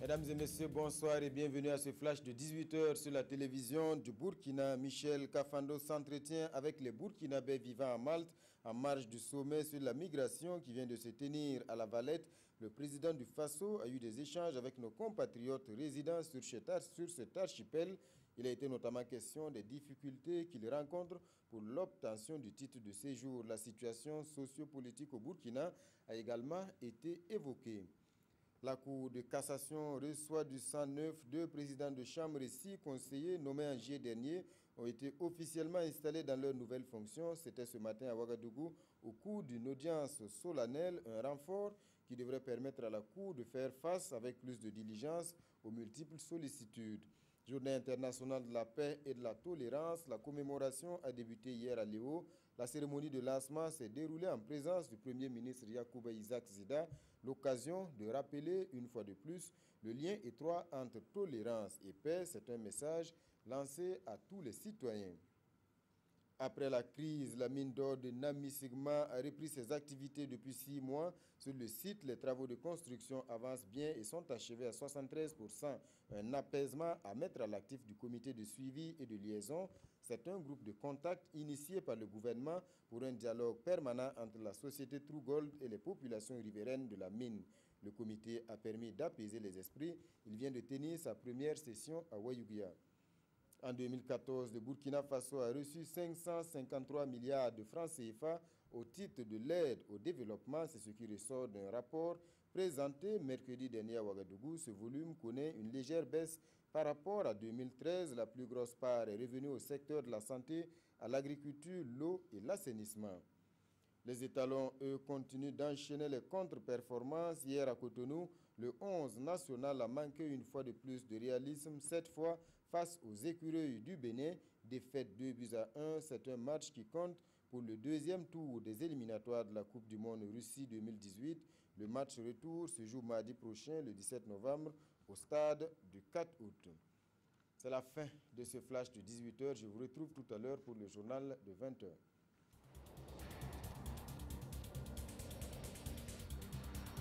Mesdames et messieurs, bonsoir et bienvenue à ce flash de 18h sur la télévision du Burkina. Michel Kafando s'entretient avec les Burkinabés vivant à Malte en marge du sommet sur la migration qui vient de se tenir à La Valette. Le président du Faso a eu des échanges avec nos compatriotes résidant sur cet archipel. Il a été notamment question des difficultés qu'il rencontre pour l'obtention du titre de séjour. La situation sociopolitique au Burkina a également été évoquée. La Cour de cassation reçoit du 109 deux présidents de chambre et 6 conseillers nommés en juillet dernier ont été officiellement installés dans leurs nouvelles fonctions. C'était ce matin à Ouagadougou au cours d'une audience solennelle, un renfort qui devrait permettre à la Cour de faire face avec plus de diligence aux multiples sollicitudes. Journée internationale de la paix et de la tolérance, la commémoration a débuté hier à Léo. La cérémonie de lancement s'est déroulée en présence du Premier ministre Yacouba Isaac Zida, l'occasion de rappeler une fois de plus le lien étroit entre tolérance et paix. C'est un message lancé à tous les citoyens. Après la crise, la mine d'or de Namisigma a repris ses activités depuis 6 mois. Sur le site, les travaux de construction avancent bien et sont achevés à 73%. Un apaisement à mettre à l'actif du comité de suivi et de liaison. C'est un groupe de contact initié par le gouvernement pour un dialogue permanent entre la société True Gold et les populations riveraines de la mine. Le comité a permis d'apaiser les esprits. Il vient de tenir sa première session à Wayouguia. En 2014, le Burkina Faso a reçu 553 milliards de francs CFA au titre de l'aide au développement. C'est ce qui ressort d'un rapport présenté mercredi dernier à Ouagadougou. Ce volume connaît une légère baisse par rapport à 2013. La plus grosse part est revenue au secteur de la santé, à l'agriculture, l'eau et l'assainissement. Les étalons, eux, continuent d'enchaîner les contre-performances. Hier à Cotonou, le 11 national a manqué une fois de plus de réalisme, cette fois face aux écureuils du Bénin. Défaite 2-1, c'est un match qui compte pour le deuxième tour des éliminatoires de la Coupe du Monde Russie 2018. Le match retour se joue mardi prochain, le 17 novembre, au stade du 4 août. C'est la fin de ce flash de 18h. Je vous retrouve tout à l'heure pour le journal de 20h.